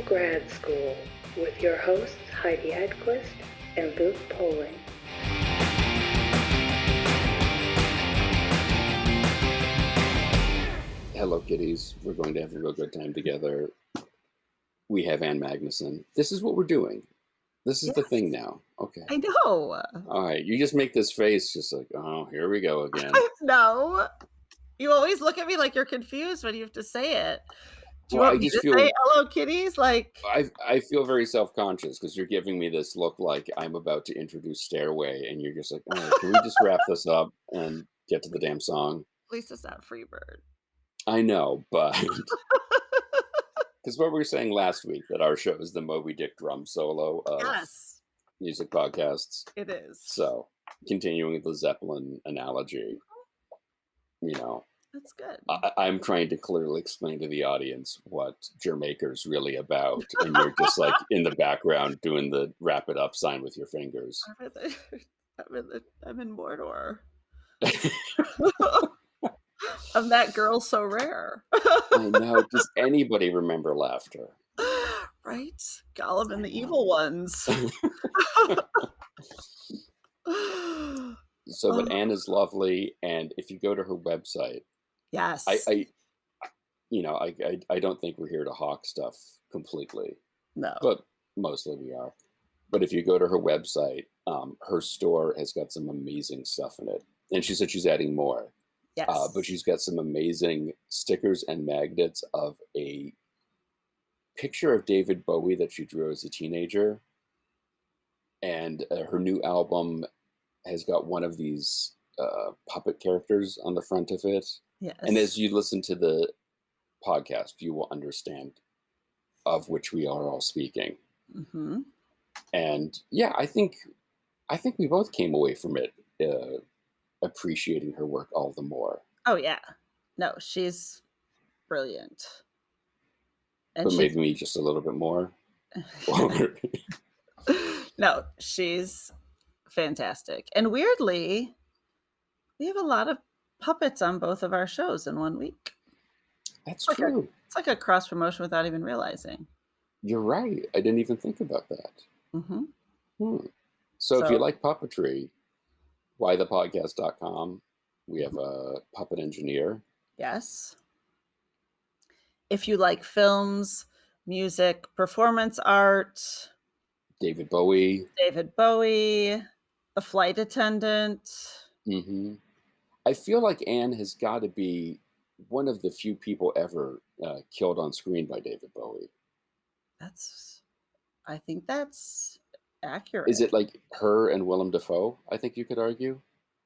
Grad School with your hosts Heidi Edquist and Luke Poling. Hello, kiddies. We're going to have a real good time together. We have Ann Magnuson. This is what we're doing. This is the thing now. Okay. I know. All right. You just make this face just like, oh, here we go again. No. You always look at me like you're confused when you have to say it. Do you Well, want me to say hello, kitties? Like I feel very self-conscious because you're giving me this look like I'm about to introduce Stairway, and you're just like, oh, can we just wrap this up and get to the damn song? At least it's not Freebird. I know, but because what we were saying last week, that our show is the Moby Dick drum solo of music podcasts. It is. So, continuing the Zeppelin analogy, That's good. I'm trying to clearly explain to the audience what Jamaica's really about, and you're just like in the background doing the wrap it up sign with your fingers. I'm in Mordor. I'm that girl so rare. I know. Does anybody remember Laughter? Right? Gollum and the evil ones. But Anne is lovely, and if you go to her website, yes, I don't think we're here to hawk stuff completely. No, but mostly we are. But if you go to her website, her store has got some amazing stuff in it, and she said she's adding more. Yes. But she's got some amazing stickers and magnets of a picture of David Bowie that she drew as a teenager. And her new album has got one of these puppet characters on the front of it. Yes. And as you listen to the podcast, you will understand of which we are all speaking. Mm-hmm. And yeah, I think we both came away from it appreciating her work all the more. Oh yeah, no, she's brilliant. And but maybe me just a little bit more. No, she's fantastic. And weirdly, we have a lot of puppets on both of our shows in 1 week. That's true. It's like a cross promotion without even realizing. You're right. I didn't even think about that. Mm-hmm. So if you like puppetry, whythepodcast.com. We have a puppet engineer. Yes. If you like films, music, performance art. David Bowie. The flight attendant. Mm-hmm. I feel like Anne has got to be one of the few people ever killed on screen by David Bowie. I think that's accurate. Is it like her and Willem Dafoe? I think you could argue.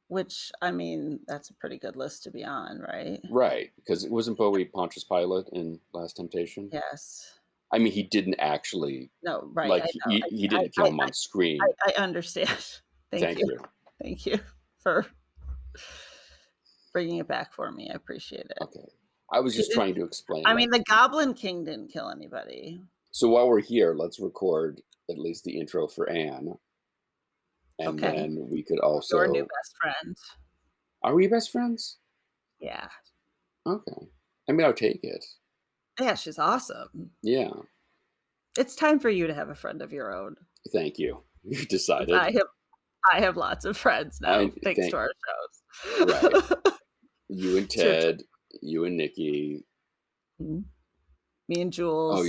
Which, I mean, that's a pretty good list to be on, right? Right, because it wasn't Bowie Pontius Pilate in Last Temptation? Yes. I mean, he didn't actually. No, right. Like, he didn't kill him on screen. I understand. Thank you. Thank you for bringing it back for me. I appreciate it. Okay. I was just trying to explain. I mean, the Goblin King didn't kill anybody. So while we're here, let's record at least the intro for Anne. And then we could also... Your new best friend. Are we best friends? Yeah. Okay. I mean, I'll take it. Yeah, she's awesome. Yeah. It's time for you to have a friend of your own. Thank you. You've decided. I have lots of friends now, thanks to our shows. Right. You and Ted, you and Nikki. Mm-hmm. Me and Jules.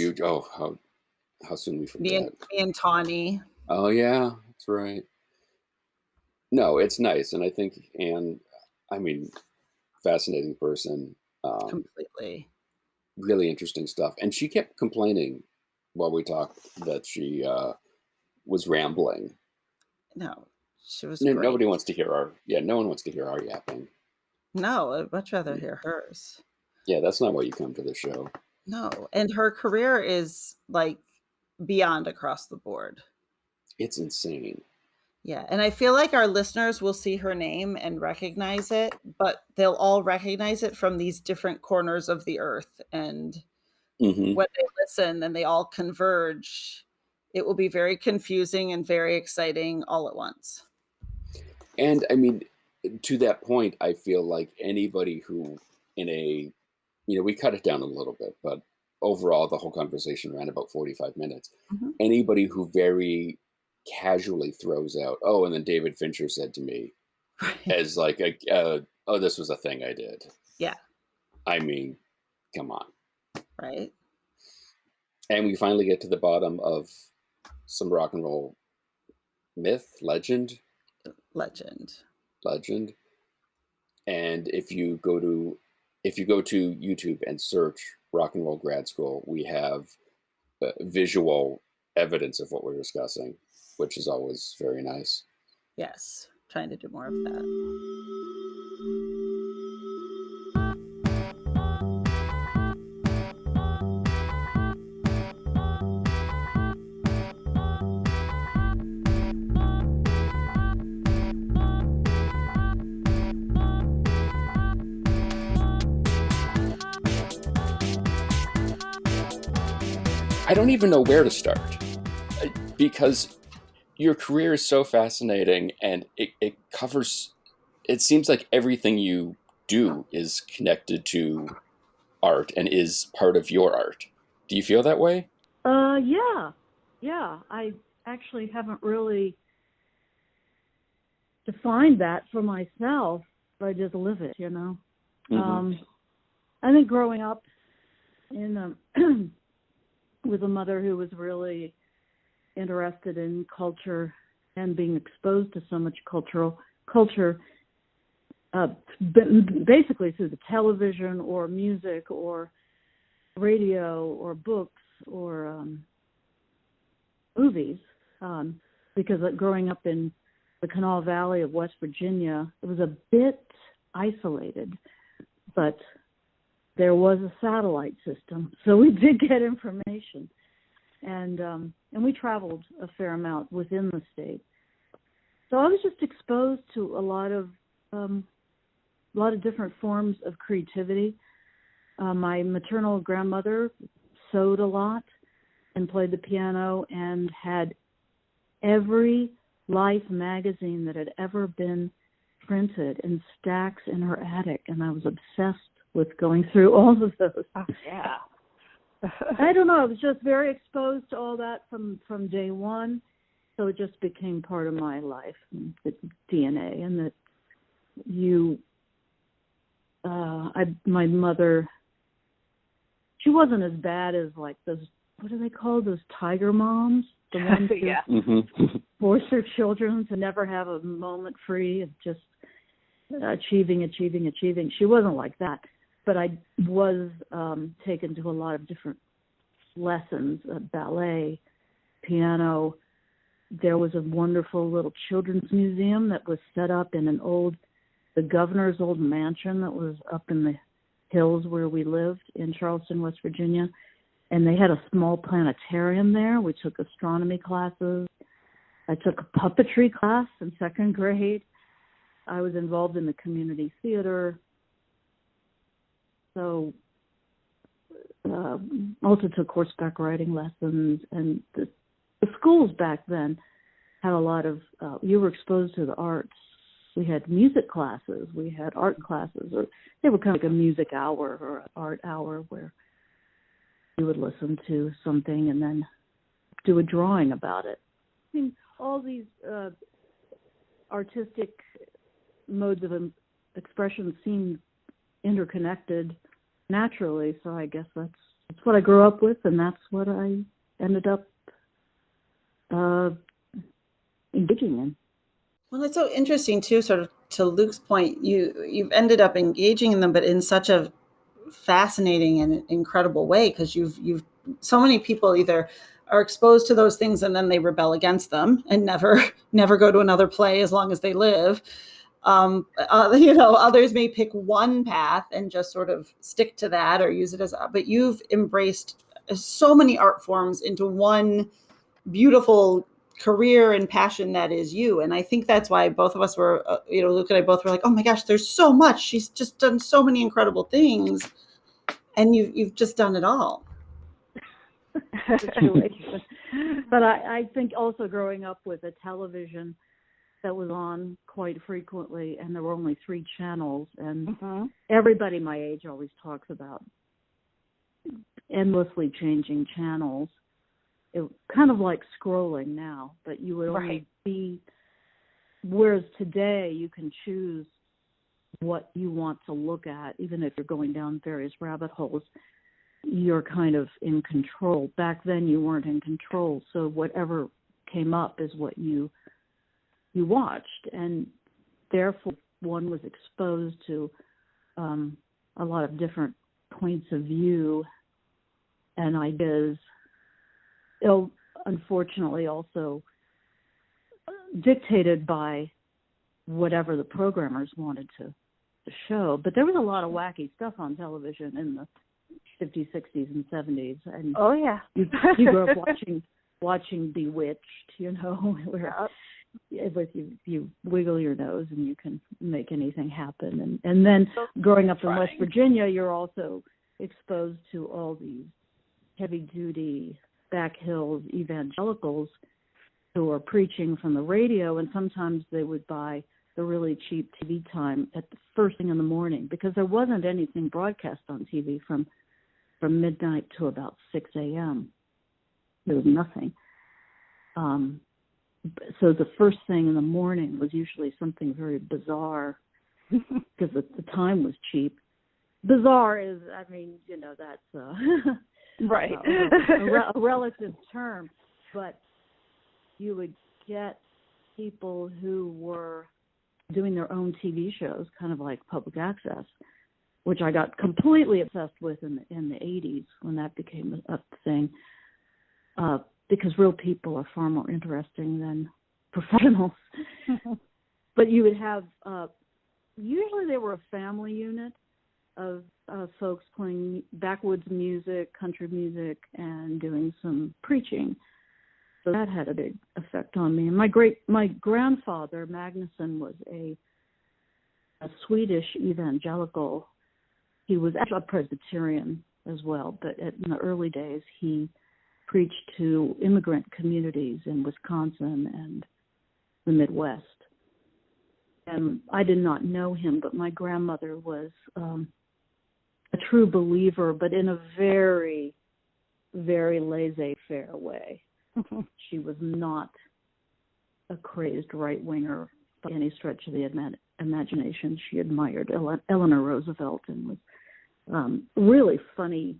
How soon we forget. Me and Tawny. Oh, yeah, that's right. No, it's nice. And I think Anne, fascinating person. Completely. Really interesting stuff. And she kept complaining while we talked that she was rambling. No, she was great. Nobody wants to hear no one wants to hear our yapping. No, I'd much rather hear hers. Yeah, that's not why you come to the show. No, and her career is like beyond across the board. It's insane. Yeah, and I feel like our listeners will see her name and recognize it, but they'll all recognize it from these different corners of the earth. And when they listen and they all converge, it will be very confusing and very exciting all at once. And I mean, to that point, I feel like anybody who in a, we cut it down a little bit, but overall, the whole conversation ran about 45 minutes. Mm-hmm. Anybody who very casually throws out, "Oh, and then David Fincher said to me," as like "Oh, this was a thing I did." Yeah. I mean, come on. Right. And we finally get to the bottom of some rock and roll myth, legend. And if you go to YouTube and search rock and roll grad school, we have visual evidence of what we're discussing, which is always very nice. Yes, trying to do more of that. I don't even know where to start, because your career is so fascinating, and it covers, it seems like everything you do is connected to art and is part of your art. Do you feel that way? Yeah. I actually haven't really defined that for myself. I just live it, you know. Mm-hmm. I think growing up in with a mother who was really interested in culture and being exposed to so much culture, basically through the television or music or radio or books or movies, because growing up in the Kanawha Valley of West Virginia, it was a bit isolated, but there was a satellite system, so we did get information, and we traveled a fair amount within the state. So I was just exposed to a lot of different forms of creativity. My maternal grandmother sewed a lot and played the piano and had every Life magazine that had ever been printed in stacks in her attic, and I was obsessed with going through all of those. Oh, yeah. I don't know. I was just very exposed to all that from day one, so it just became part of my life, the DNA, and that my mother, she wasn't as bad as like those, what do they call those tiger moms? The ones who force their children to never have a moment free of just achieving. She wasn't like that. But I was taken to a lot of different lessons, ballet, piano. There was a wonderful little children's museum that was set up in the governor's old mansion that was up in the hills where we lived in Charleston, West Virginia. And they had a small planetarium there. We took astronomy classes. I took a puppetry class in second grade. I was involved in the community theater. So also took horseback riding lessons. And the schools back then had a lot of, you were exposed to the arts. We had music classes. We had art classes. Or they were kind of like a music hour or an art hour where you would listen to something and then do a drawing about it. I mean, all these artistic modes of expression seem interconnected naturally, so I guess that's what I grew up with, and that's what I ended up engaging in. Well, it's so interesting too, sort of to Luke's point, you've ended up engaging in them, but in such a fascinating and incredible way, because you've so many people either are exposed to those things and then they rebel against them and never go to another play as long as they live. Others may pick one path and just sort of stick to that or use it but you've embraced so many art forms into one beautiful career and passion that is you. And I think that's why both of us were, Luke and I both were like, oh my gosh, there's so much. She's just done so many incredible things. And you've just done it all. But I think also growing up with a television that was on quite frequently, and there were only 3 channels, and everybody my age always talks about endlessly changing channels. It kind of like scrolling now, but you would only be, whereas today you can choose what you want to look at, even if you're going down various rabbit holes, you're kind of in control. Back then you weren't in control, so whatever came up is what you watched, and therefore one was exposed to a lot of different points of view and ideas. Unfortunately, also dictated by whatever the programmers wanted to show. But there was a lot of wacky stuff on television in the 50s, 60s, and 70s. And you grew up watching Bewitched, you know, where with you wiggle your nose and you can make anything happen. And then growing up in West Virginia, you're also exposed to all these heavy-duty back hills evangelicals who are preaching from the radio, and sometimes they would buy the really cheap TV time at the first thing in the morning, because there wasn't anything broadcast on TV from midnight to about 6 a.m. There was nothing. So the first thing in the morning was usually something very bizarre because the time was cheap. Bizarre is, I mean, you know, that's right. a relative term, but you would get people who were doing their own TV shows, kind of like public access, which I got completely obsessed with in the 80s when that became a thing, because real people are far more interesting than professionals. But you would have, usually they were a family unit of folks playing backwoods music, country music, and doing some preaching. So that had a big effect on me. And my grandfather, Magnuson, was a Swedish evangelical. He was actually a Presbyterian as well, but in the early days he preached to immigrant communities in Wisconsin and the Midwest. And I did not know him, but my grandmother was a true believer, but in a very, very laissez-faire way. She was not a crazed right-winger by any stretch of the imagination. She admired Eleanor Roosevelt and was really funny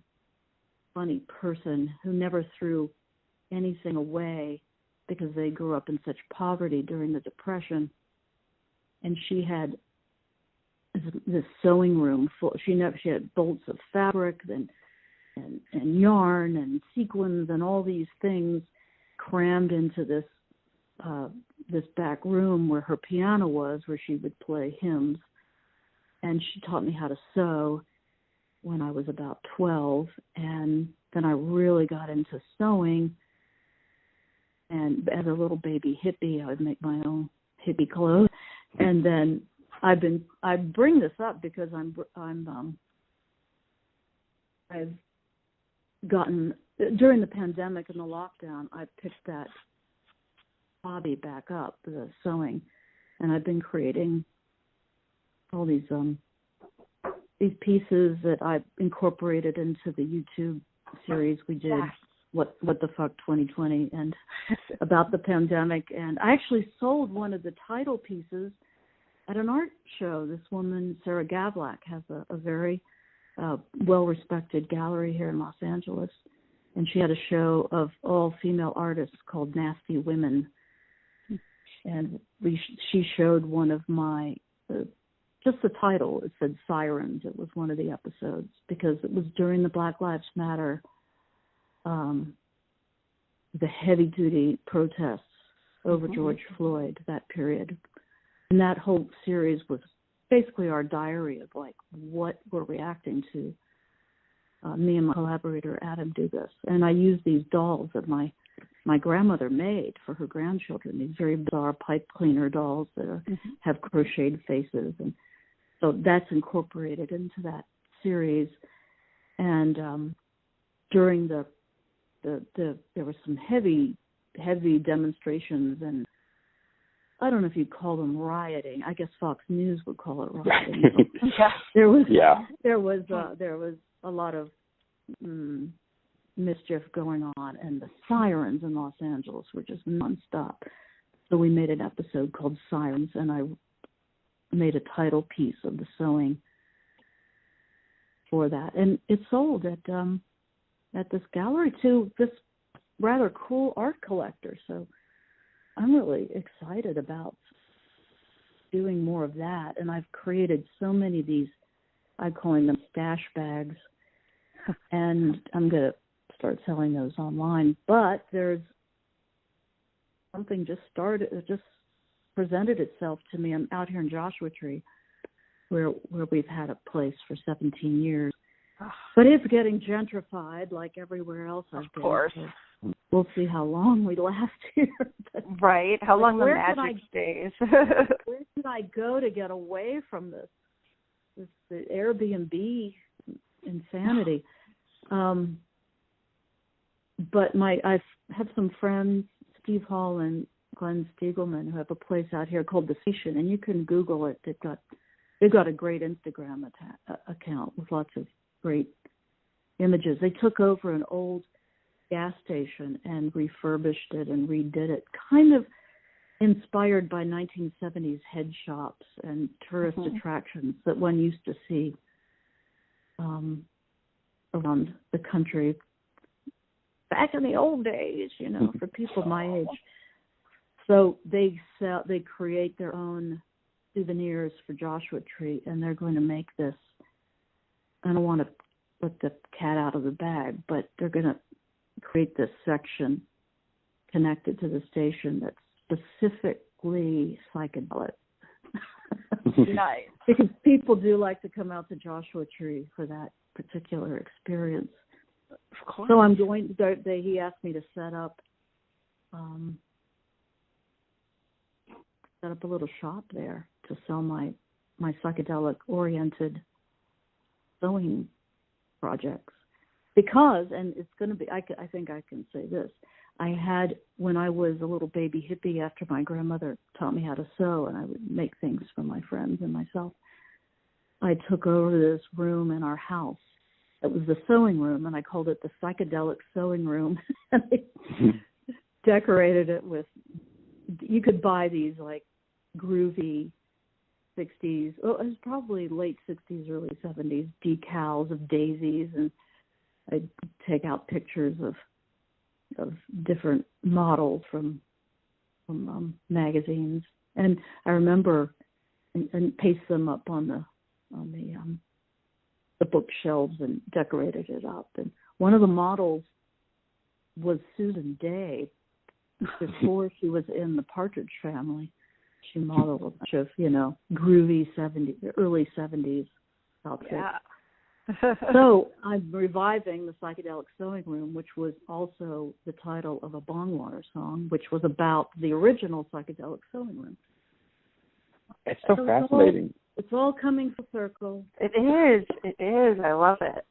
person who never threw anything away because they grew up in such poverty during the Depression. And she had this sewing room full. She had bolts of fabric and yarn and sequins and all these things crammed into this back room where her piano was, where she would play hymns. And she taught me how to sew when I was about 12, and then I really got into sewing. And as a little baby hippie, I would make my own hippie clothes. And then I bring this up because I've gotten, during the pandemic and the lockdown, I picked that hobby back up, the sewing, and I've been creating all these pieces that I've incorporated into the YouTube series we did, What the Fuck 2020, and about the pandemic. And I actually sold one of the title pieces at an art show. This woman, Sarah Gavlak, has a very well-respected gallery here in Los Angeles, and she had a show of all-female artists called Nasty Women. And she showed one of my, just the title, it said Sirens. It was one of the episodes, because it was during the Black Lives Matter, the heavy-duty protests over George Floyd, that period. And that whole series was basically our diary of, like, what we're reacting to. Me and my collaborator, Adam, do this. And I use these dolls that my grandmother made for her grandchildren, these very bizarre pipe cleaner dolls that have crocheted faces. And so that's incorporated into that series. And during there were some heavy demonstrations, and I don't know if you'd call them rioting. I guess Fox News would call it rioting. There was a lot of mischief going on, and the sirens in Los Angeles were just nonstop. So we made an episode called Sirens, and I made a title piece of the sewing for that, and it sold at this gallery to this rather cool art collector. So I'm really excited about doing more of that, and I've created so many of these, I'm calling them stash bags, and I'm going to start selling those online. But there's something just presented itself to me. I'm out here in Joshua Tree, where we've had a place for 17 years. But it's getting gentrified like everywhere else I've been. Of course. So we'll see how long we last here. Right. How long the magic stays. Where should I go to get away from this the Airbnb insanity? But I have some friends, Steve Hall and Glenn Stiegelman, who have a place out here called The Station, and you can Google it. They've got a great Instagram account with lots of great images. They took over an old gas station and refurbished it and redid it, kind of inspired by 1970s head shops and tourist attractions that one used to see around the country back in the old days, for people my age. So they create their own souvenirs for Joshua Tree, and they're going to make this. I don't want to let the cat out of the bag, but they're going to create this section connected to the station that's specifically psychedelic. Nice. Because people do like to come out to Joshua Tree for that particular experience. Of course. So I'm going. He asked me to set up a little shop there to sell my psychedelic-oriented sewing projects. Because, and it's going to be, I think I can say this, I had, when I was a little baby hippie, after my grandmother taught me how to sew, and I would make things for my friends and myself, I took over this room in our house. It was the sewing room, and I called it the psychedelic sewing room. And I decorated it with, you could buy these like groovy 60s, it was probably late 60s, early 70s, decals of daisies, and I'd take out pictures of different models from magazines, and I remember and paste them up on the bookshelves and decorated it up. And one of the models was Susan Day. Before she was in the Partridge Family, she modeled a bunch of, groovy early 70s outfits. Yeah. So I'm reviving the psychedelic sewing room, which was also the title of a Bongwater song, which was about the original psychedelic sewing room. It's so fascinating. It's all coming full circle. It is. It is. I love it.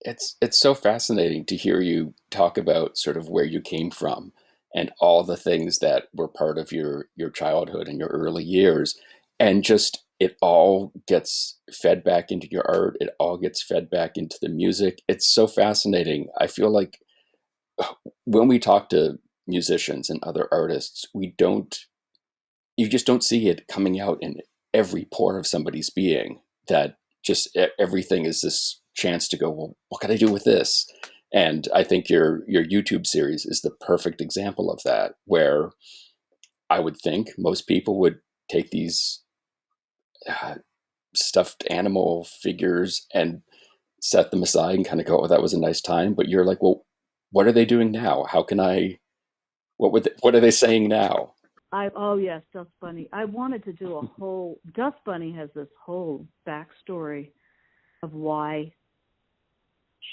It's so fascinating to hear you talk about sort of where you came from and all the things that were part of your childhood and your early years, and just it all gets fed back into your art. It all gets fed back into the music. It's so fascinating. I feel like when we talk to musicians and other artists, you just don't see it coming out in every pore of somebody's being, that just everything is this chance to go, well, what can I do with this? And I think your YouTube series is the perfect example of that, where I would think most people would take these stuffed animal figures and set them aside and kind of go, oh, that was a nice time. But you're like, well, what are they doing now? What are they saying now? Oh yes, Dust Bunny. I wanted to do a whole, Dust Bunny has this whole backstory of why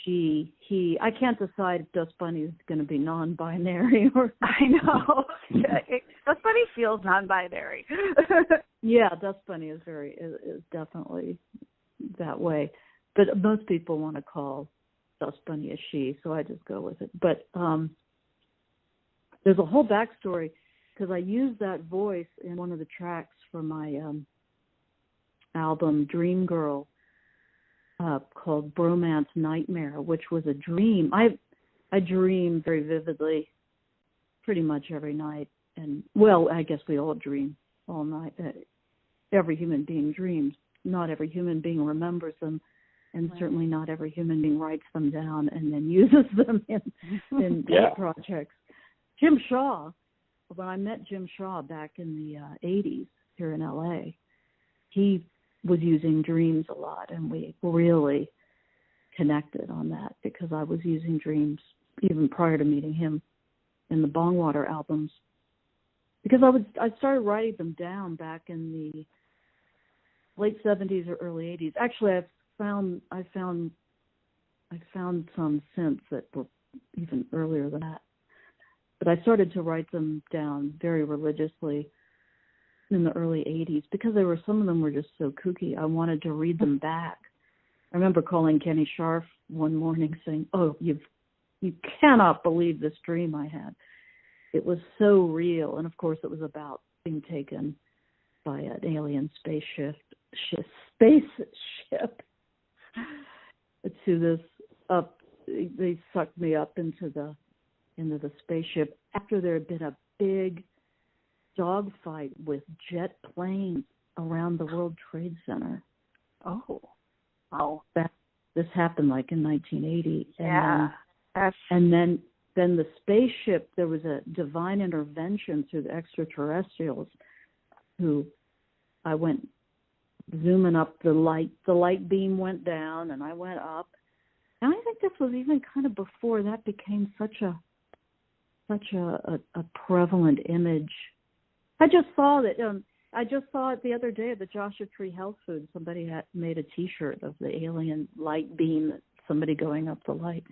I can't decide if Dust Bunny is going to be non-binary or. I know. Dust Bunny feels non-binary. Yeah, Dust Bunny is definitely that way. But most people want to call Dust Bunny a she, so I just go with it. But there's a whole backstory, because I used that voice in one of the tracks for my album Dream Girl. called Bromance Nightmare, which was a dream. I dream very vividly pretty much every night. And, well, I guess we all dream all night. Every human being dreams. Not every human being remembers them, and certainly not every human being writes them down and then uses them in projects. Jim Shaw, when I met Jim Shaw back in the 80s here in LA, he was using dreams a lot, and we really connected on that because I was using dreams even prior to meeting him in the Bongwater albums, because I started writing them down back in the late 70s or early 80s. Actually, I found some since that were even earlier than that. But I started to write them down very religiously in the early 80s because some of them were just so kooky. I wanted to read them back. I remember calling Kenny Scharf one morning saying, "Oh, you cannot believe this dream I had. It was so real." And of course it was about being taken by an alien spaceship to this they sucked me up into the spaceship after there had been a big dogfight with jet planes around the World Trade Center. This happened like in 1980. And then the spaceship, there was a divine intervention through the extraterrestrials who I went zooming up the light beam went down and I went up. And I think this was even kind of before that became such a prevalent image. I just saw it the other day at the Joshua Tree Health Food. Somebody had made a T-shirt of the alien light beam, somebody going up the light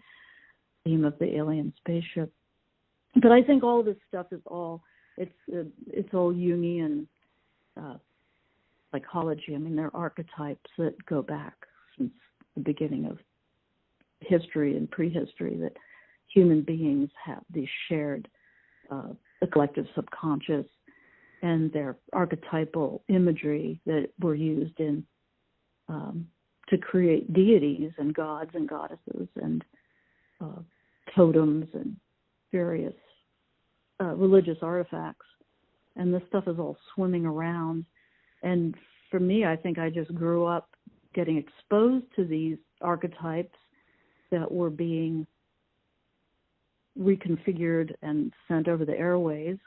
beam of the alien spaceship. But I think all this stuff is all Jungian psychology. I mean, there are archetypes that go back since the beginning of history and prehistory that human beings have these shared, the collective subconscious, and their archetypal imagery that were used in to create deities and gods and goddesses and totems and various religious artifacts. And this stuff is all swimming around. And for me, I think I just grew up getting exposed to these archetypes that were being reconfigured and sent over the airways.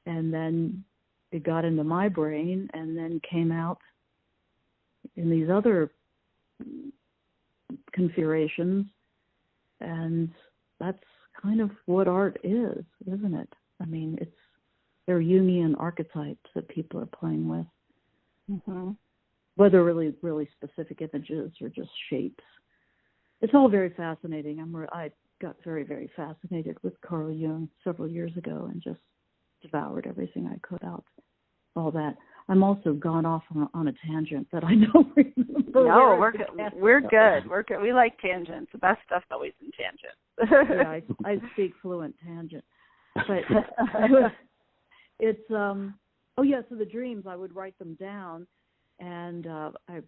And then it got into my brain and then came out in these other configurations. And that's kind of what art is, isn't it? I mean, they're Jungian archetypes that people are playing with. Mm-hmm. Whether really, really specific images or just shapes. It's all very fascinating. I got very, very fascinated with Carl Jung several years ago and just devoured everything I could out, all that. I'm also gone off on a tangent that I don't remember. No, we're good. We like tangents. The best stuff's always in tangents. Yeah, I speak fluent tangent. But so the dreams, I would write them down, and I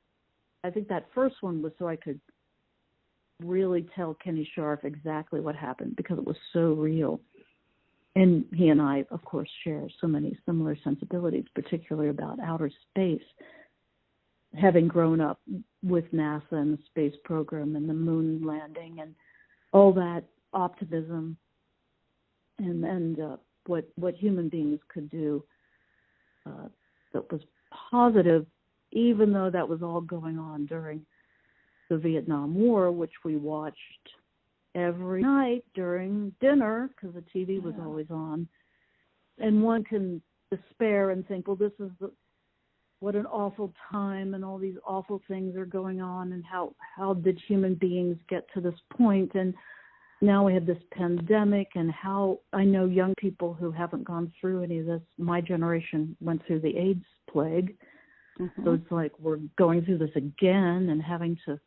think that first one was so I could really tell Kenny Scharf exactly what happened because it was so real. And he and I, of course, share so many similar sensibilities, particularly about outer space. Having grown up with NASA and the space program and the moon landing and all that optimism and what human beings could do that was positive, even though that was all going on during the Vietnam War, which we watched every night during dinner because the TV was always on. And one can despair and think, well, this is what an awful time and all these awful things are going on and how did human beings get to this point? And now we have this pandemic and how I know young people who haven't gone through any of this. My generation went through the AIDS plague. Mm-hmm. So it's like we're going through this again and having to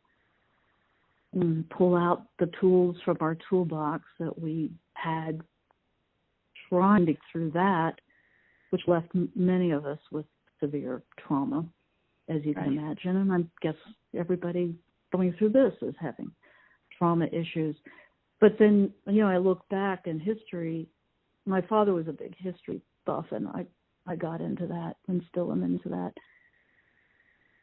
pull out the tools from our toolbox that we had trying to get through that, which left many of us with severe trauma. as you can imagine. And I guess everybody going through this is having trauma issues. But then, I look back in history. My father was a big history buff, and I got into that and still am into that.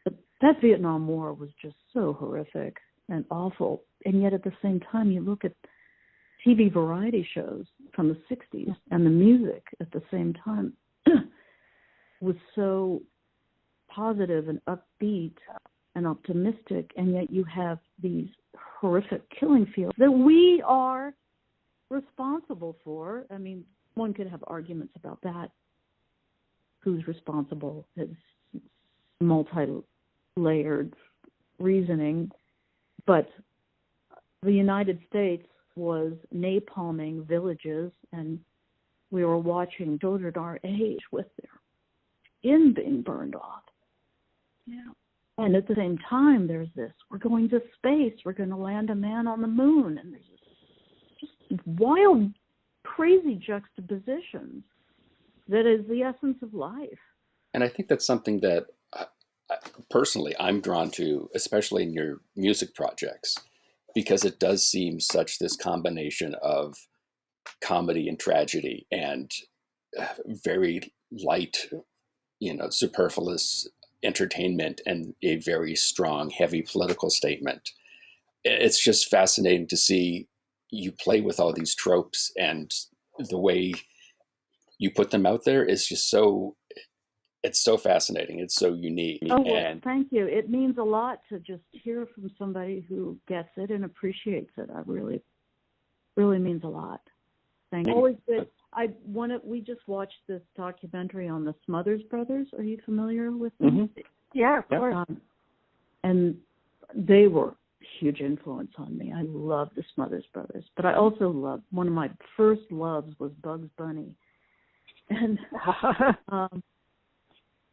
But that Vietnam War was just so horrific and awful. And yet at the same time, you look at TV variety shows from the 60s, and the music at the same time was so positive and upbeat and optimistic, and yet you have these horrific killing fields that we are responsible for. I mean, one could have arguments about that. Who's responsible? It's multi-layered reasoning, but the United States was napalming villages, and we were watching children our age with their skin being burned off. Yeah. And at the same time, there's this, we're going to space, we're going to land a man on the moon, and there's just wild, crazy juxtapositions that is the essence of life. And I think that's something that personally I'm drawn to, especially in your music projects, because it does seem such this combination of comedy and tragedy and very light, superfluous entertainment and a very strong, heavy political statement. It's just fascinating to see you play with all these tropes, and the way you put them out there is just it's so fascinating. It's so unique. Oh, well, thank you. It means a lot to just hear from somebody who gets it and appreciates it. I really, really means a lot. Thank you. Always good. We just watched this documentary on the Smothers Brothers. Are you familiar with them? Mm-hmm. Yeah, of course. And they were a huge influence on me. I love the Smothers Brothers, but I also loved, one of my first loves was Bugs Bunny. And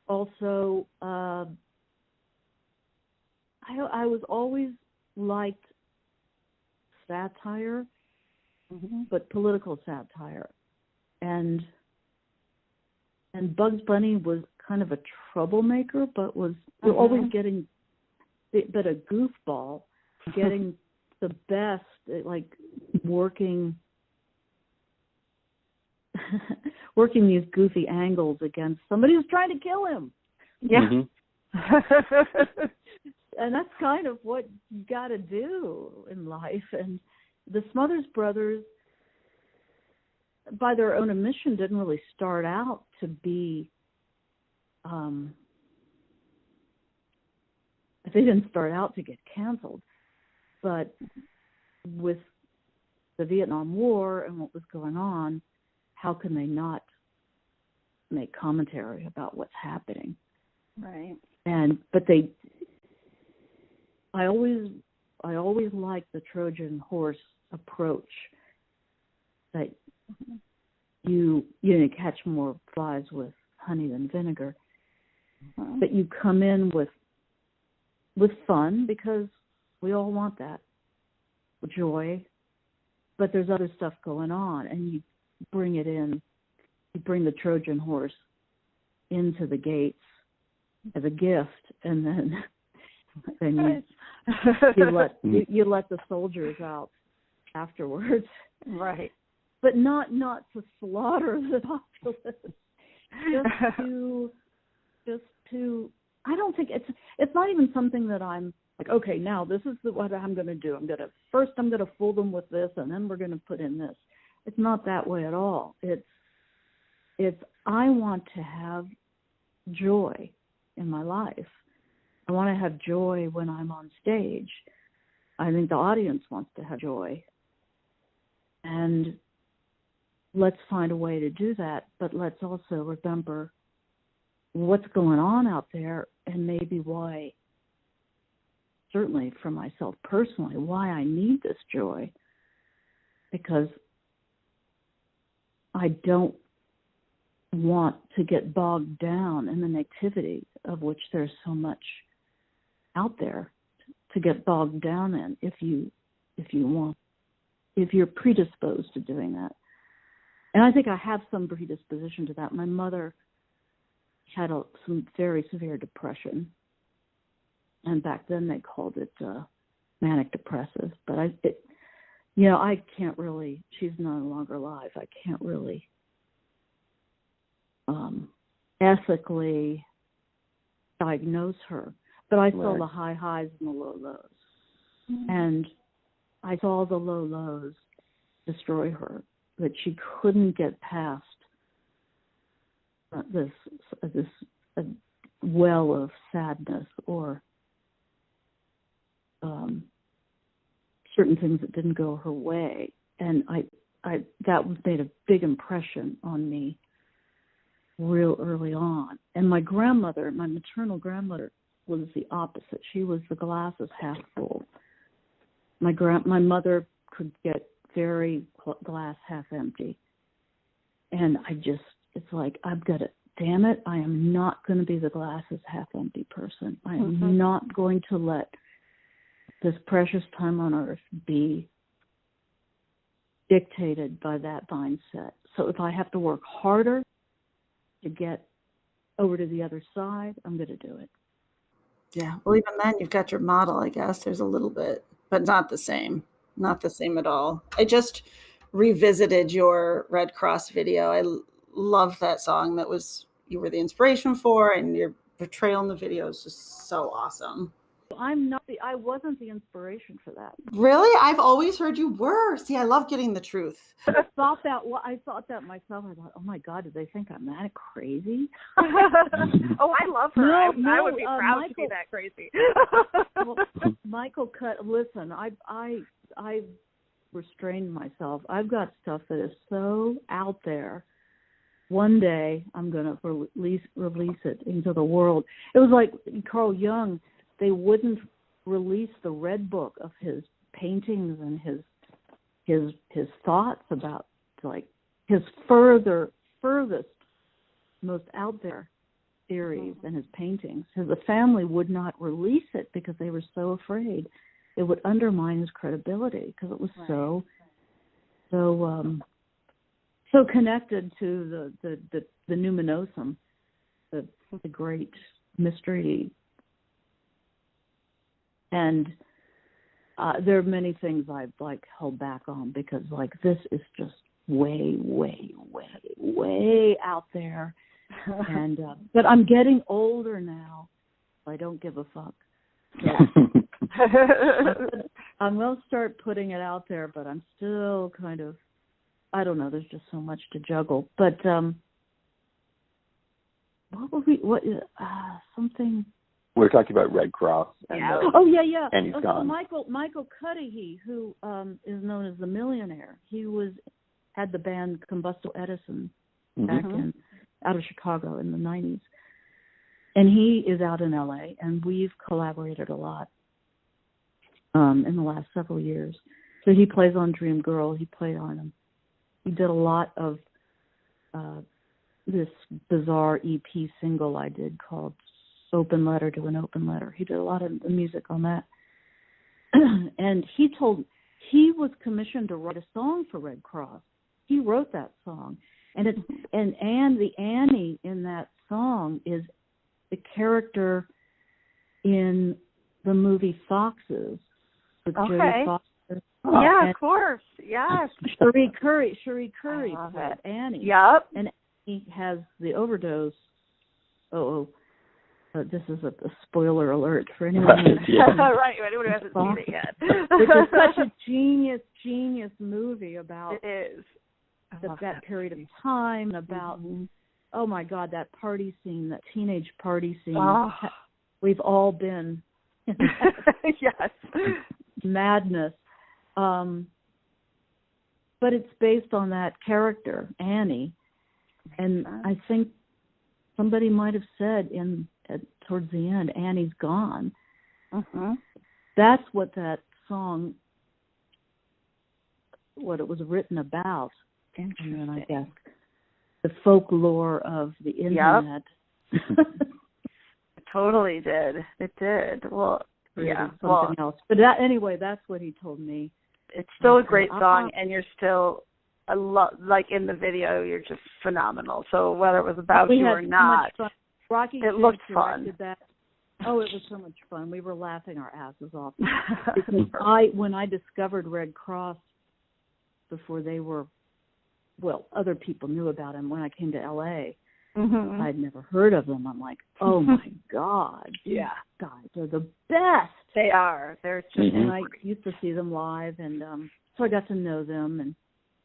also, I was always liked satire, but political satire. And Bugs Bunny was kind of a troublemaker, but was always getting, but a goofball, getting the best, like working these goofy angles against somebody who's trying to kill him. Yeah. And that's kind of what you got to do in life. And the Smothers Brothers, by their own admission, didn't really start out to be, they didn't start out to get canceled. But with the Vietnam War and what was going on, how can they not make commentary about what's happening? Right. But I always liked the Trojan horse approach, that you catch more flies with honey than vinegar. But you come in with fun, because we all want that, joy. But there's other stuff going on, and you bring it in. You bring the Trojan horse into the gates as a gift, and then you let the soldiers out afterwards. Right. But not to slaughter the populace. Just to I don't think it's not even something that I'm like, okay, now this is what I'm going to do. I'm going to fool them with this, and then we're going to put in this. It's not that way at all. It's I want to have joy in my life. I want to have joy when I'm on stage. I think the audience wants to have joy. And let's find a way to do that, but let's also remember what's going on out there, and maybe why, certainly for myself personally, why I need this joy. Because I don't want to get bogged down in the negativity, of which there's so much out there to get bogged down in, if you're predisposed to doing that. And I think I have some predisposition to that. My mother had some very severe depression, and back then they called it manic depressive. But I can't really. She's no longer alive. I can't really ethically diagnose her. But I saw the high highs and the low lows, and I saw the low lows destroy her. That she couldn't get past this well of sadness or certain things that didn't go her way, and that made a big impression on me real early on. And my grandmother, my maternal grandmother, was the opposite. She was the glass is half full. My mother could get very glass half empty, and it's like, I've got to, damn it, I am not going to be the glass is half empty person. I am not going to let this precious time on earth be dictated by that mindset. So if I have to work harder to get over to the other side, I'm going to do it. Yeah. Well, even then, you've got your model, I guess. There's a little bit, but not the same. Not the same at all. I just revisited your Red Cross video. I love that song. You were the inspiration for, and your portrayal in the video is just so awesome. I wasn't the inspiration for that. Really? I've always heard you were. See, I love getting the truth. I thought that myself. I thought, oh my God, did they think I'm that crazy? Oh, I love her. I would be proud Michael, to be that crazy. Well, Michael, listen, I restrained myself. I've got stuff that is so out there. One day I'm going to release it into the world. It was like Carl Jung. They wouldn't release the Red Book of his paintings and his thoughts about, like, his furthest, most out there theories and his paintings. The family would not release it because they were so afraid it would undermine his credibility, because it was so connected to the numinosum, the great mystery. And there are many things I've held back on, because this is just way, way, way, way out there. And but I'm getting older now. I don't give a fuck. So I'm going to start putting it out there, but I'm still kind of, I don't know. There's just so much to juggle. But something. We're talking about Red Cross. And, yeah. And he's gone. Michael Cudahy, who is known as the Millionaire. He had the band Combustible Edison back out of Chicago in the 90s. And he is out in LA, and we've collaborated a lot in the last several years. So he plays on Dream Girl. He played on him. He did a lot of this bizarre EP single I did called Open Letter to an Open Letter. He did a lot of the music on that. And he was commissioned to write a song for Red Cross. He wrote that song. And the Annie in that song is the character in the movie Foxes with Jodie Foster. Yeah, of course. Yes. Cherie Curry played Annie. Yep. And Annie has the overdose. This is a spoiler alert for anyone. Right, anyone who hasn't seen it yet. Which is such a genius movie about that period of time, about, oh my God, that party scene, that teenage party scene. Oh. We've all been in that yes. madness. But it's based on that character, Annie. And I think somebody might have said towards the end, Annie's gone. That's what that song, what it was written about. And then I guess the folklore of the internet. Yep. It totally did. It did. Well, yeah. Something else. But anyway, that's what he told me. It's still a great song, and you're still like in the video, you're just phenomenal. So whether it was about you or not, Rocky it looked fun. That. Oh, it was so much fun. We were laughing our asses off. Because when I discovered Red Cross before they were, well, other people knew about them. When I came to L.A., I'd never heard of them. I'm like, oh my God, these guys are the best. They are. They're just and I used to see them live, and so I got to know them, and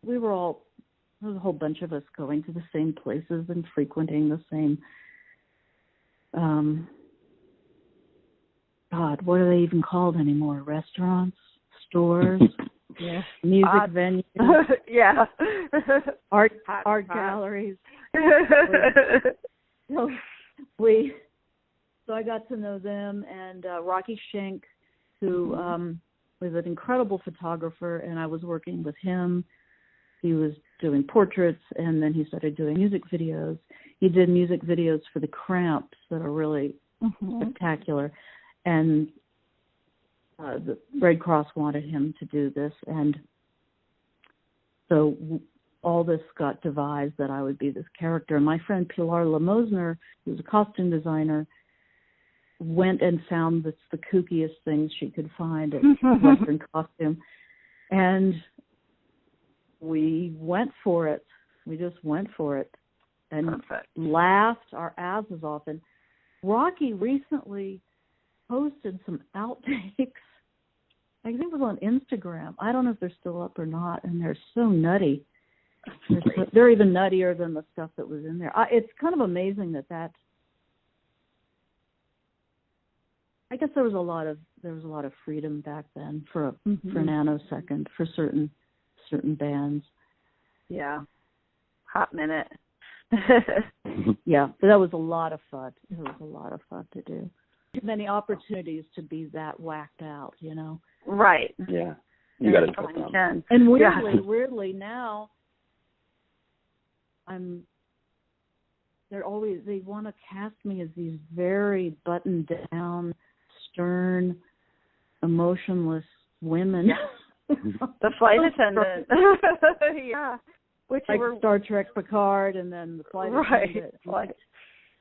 there was a whole bunch of us going to the same places and frequenting the same, God, what are they even called anymore? Restaurants, stores, music venues, art galleries. So I got to know them, and Rocky Schenk, who was an incredible photographer, and I was working with him. He was doing portraits, and then he started doing music videos. He did music videos for the Cramps that are really spectacular, and the Red Cross wanted him to do this, and so all this got devised that I would be this character. And my friend Pilar Lemosner, who's a costume designer, went and found the kookiest things she could find at Western costume. And we went for it. We just went for it and laughed our asses off. And Rocky recently posted some outtakes. I think it was on Instagram. I don't know if they're still up or not, and they're so nutty. They're even nuttier than the stuff that was in there. It's kind of amazing that I guess there was a lot of freedom back then for a nanosecond for certain bands. Yeah, hot minute. Yeah, but that was a lot of fun. It was a lot of fun to do. Many opportunities to be that whacked out, you know. Right. Yeah. You got to put them. And weirdly now, they want to cast me as these very buttoned down, stern, emotionless women. The flight attendant. Yeah. Which like Star Trek Picard and then the flight attendant. Right.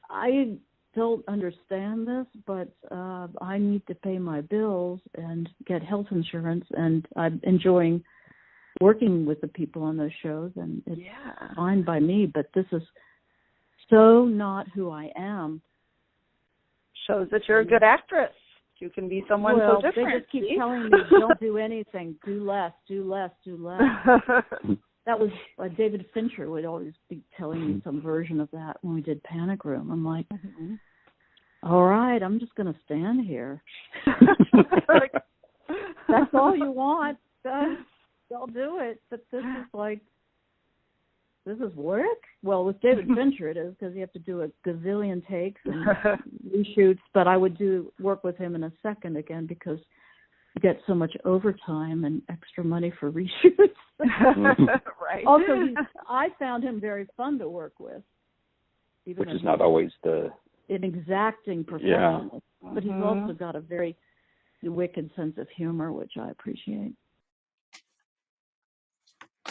I don't understand this, but I need to pay my bills and get health insurance, and I'm enjoying working with the people on those shows, and it's fine by me, but this is so not who I am. Shows that you're a good actress. You can be someone so different. They just keep telling me, don't do anything, do less, do less, do less. That was David Fincher would always be telling me some version of that when we did Panic Room. I'm like, all right, I'm just going to stand here. That's all you want. I'll do it. But this is work? Well, with David Fincher it is, because you have to do a gazillion takes and reshoots. But I would work with him in a second again, because you get so much overtime and extra money for reshoots. Right. Also, I found him very fun to work with. Which is not always an exacting professional. Yeah. But he's also got a very wicked sense of humor, which I appreciate.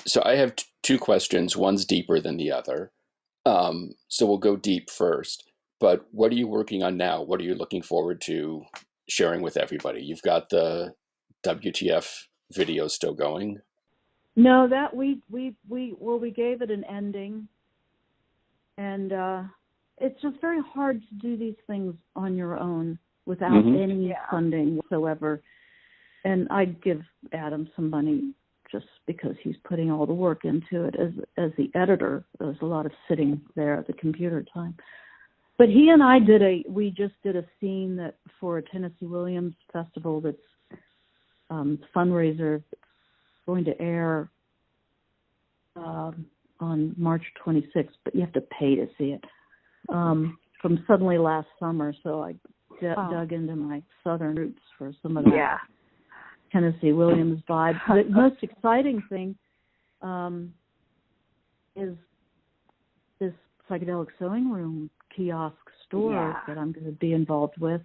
So I have two questions. One's deeper than the other. So we'll go deep first. But what are you working on now? What are you looking forward to sharing with everybody? You've got the WTF video still going? No, that we gave it an ending, and it's just very hard to do these things on your own without any funding whatsoever. And I'd give Adam some money just because he's putting all the work into it as the editor. There's a lot of sitting there at the computer time. But he and I we just did a scene that for a Tennessee Williams festival that's fundraiser. It's going to air on March 26th, but you have to pay to see it. From Suddenly Last Summer, so I dug into my southern roots for some of that Tennessee Williams vibe. The most exciting thing is this psychedelic sewing room kiosk store that I'm going to be involved with,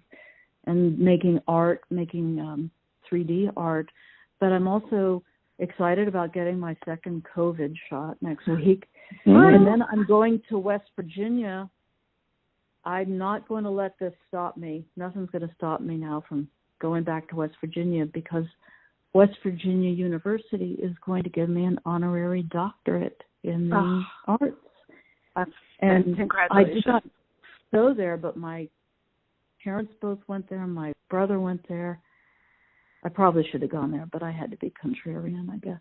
and making 3D art. But I'm also excited about getting my second COVID shot next week. And then I'm going to West Virginia I'm not going to let this stop me. Nothing's going to stop me now from going back to West Virginia, because West Virginia University is going to give me an honorary doctorate in the arts. And congratulations. I did not go there, but my parents both went there. My brother went there. I probably should have gone there, but I had to be contrarian, I guess.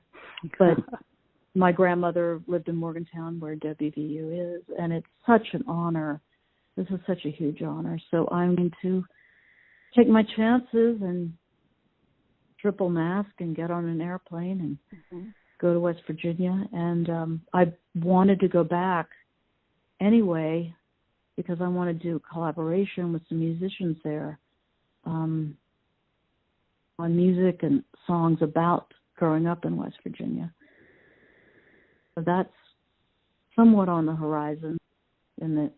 But my grandmother lived in Morgantown, where WVU is, and it's such an honor. This is such a huge honor. So I'm going to take my chances and triple mask and get on an airplane and go to West Virginia. And I wanted to go back anyway, because I want to do collaboration with some musicians there on music and songs about growing up in West Virginia. So that's somewhat on the horizon in the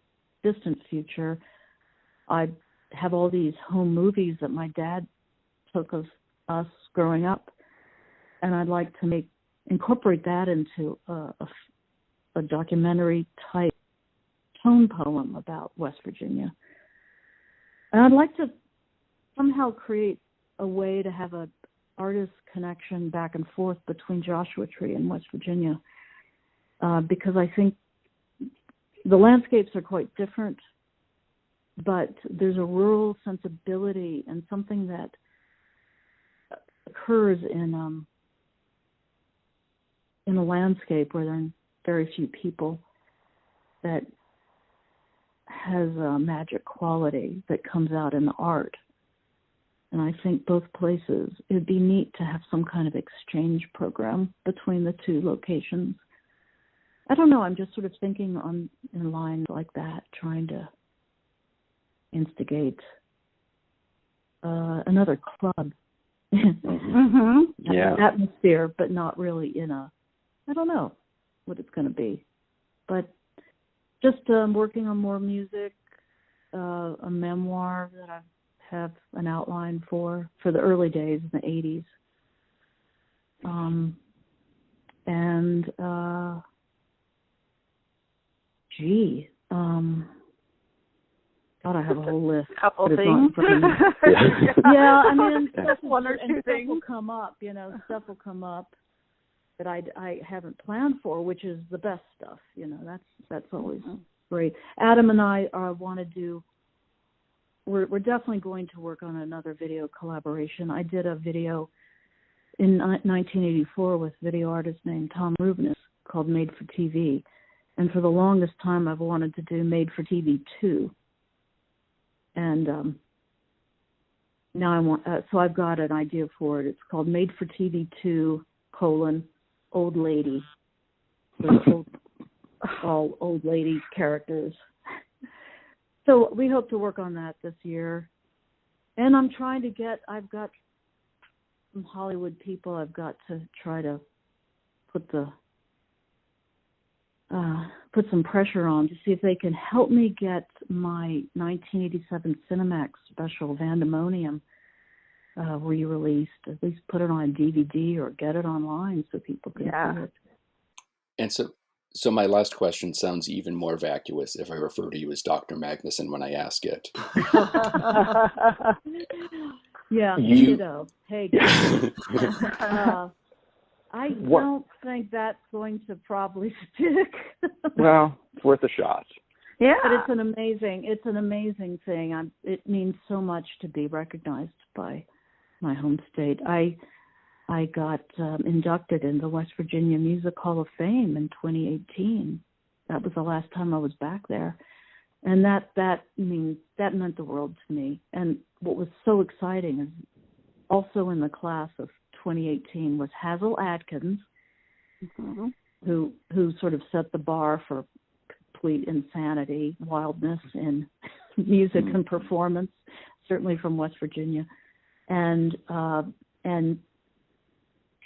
distant future. I have all these home movies that my dad took of us growing up, and I'd like to incorporate that into a documentary type tone poem about West Virginia. And I'd like to somehow create a way to have an artist connection back and forth between Joshua Tree and West Virginia, because I think the landscapes are quite different, but there's a rural sensibility and something that occurs in a landscape where there are very few people that has a magic quality that comes out in the art. And I think both places, it would be neat to have some kind of exchange program between the two locations. I don't know, I'm just sort of thinking in lines like that, trying to instigate another club atmosphere, but not really I don't know what it's going to be. But just working on more music, a memoir that I have an outline for the early days in the 80s. God, I have a whole list. Couple things. Yeah, I mean, one or two things will come up. Stuff will come up that I haven't planned for, which is the best stuff. That's always great. Adam and I want to do. We're definitely going to work on another video collaboration. I did a video in 1984 with a video artist named Tom Rubenis called Made for TV. And for the longest time, I've wanted to do Made for TV 2. And now I want, so I've got an idea for it. It's called Made for TV 2, Old Lady. All old lady characters. So we hope to work on that this year. And I'm trying to I've got some Hollywood people I've got to try to put some pressure on to see if they can help me get my 1987 Cinemax special Vandemonium re-released, at least put it on DVD or get it online so people can see it. And so my last question sounds even more vacuous if I refer to you as Dr. Magnuson when I ask it. Yeah, ditto. Hey, I don't think that's going to probably stick. Well, it's worth a shot. Yeah, but it's an amazing thing. It means so much to be recognized by my home state. I got inducted in the West Virginia Music Hall of Fame in 2018. That was the last time I was back there, and that meant the world to me. And what was so exciting is also in the class of 2018 was Hazel Adkins, who sort of set the bar for complete insanity, wildness in music and performance, certainly from West Virginia, and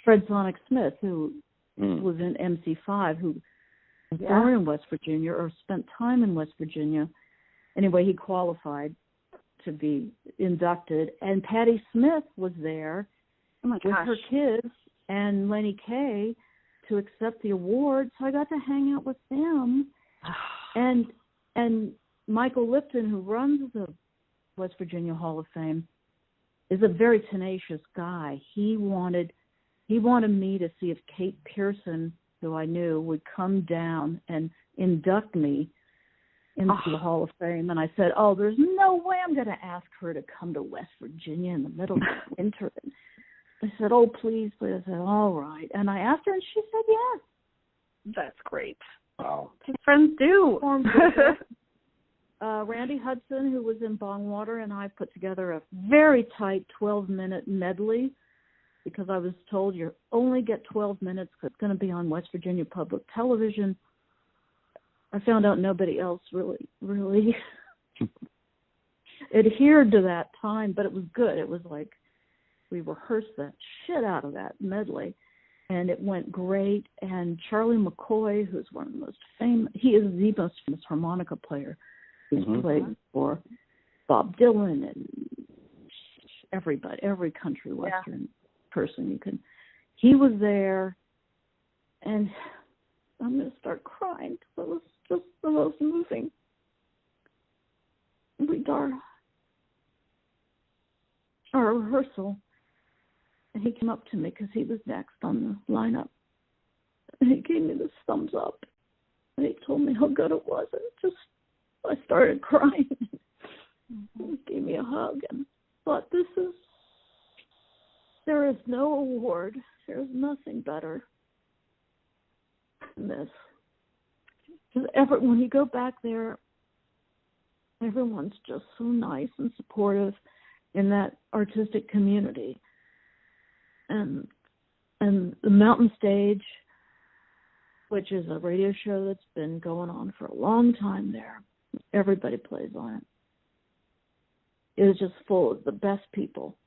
Fred Sonic Smith, who was in MC5, who was born in West Virginia or spent time in West Virginia. Anyway, he qualified to be inducted, and Patti Smith was there with her kids and Lenny Kaye to accept the award. So I got to hang out with them, and Michael Lipton, who runs the West Virginia Hall of Fame, is a very tenacious guy. He wanted me to see if Kate Pearson, who I knew, would come down and induct me into the Hall of Fame. And I said, there's no way I'm going to ask her to come to West Virginia in the middle of winter. And I said, please, please. I said, all right. And I asked her, and she said yes. That's great. Wow. Friends do. Randy Hudson, who was in Bongwater, and I put together a very tight 12-minute medley because I was told you only get 12 minutes because it's going to be on West Virginia Public Television. I found out nobody else really adhered to that time, but it was good. It was like we rehearsed that shit out of that medley, and it went great. And Charlie McCoy, who's one of the most famous, he is the most famous harmonica player. He's played for Bob Dylan and everybody, every country western person you can. He was there, and I'm going to start crying because it was just the most moving. We got our rehearsal, and he came up to me because he was next on the lineup, and he gave me this thumbs up, and he told me how good it was, and I started crying. He gave me a hug and thought, there is no award, there's nothing better than this. When you go back there, everyone's just so nice and supportive in that artistic community. And the Mountain Stage, which is a radio show that's been going on for a long time there, everybody plays on it. It was just full of the best people.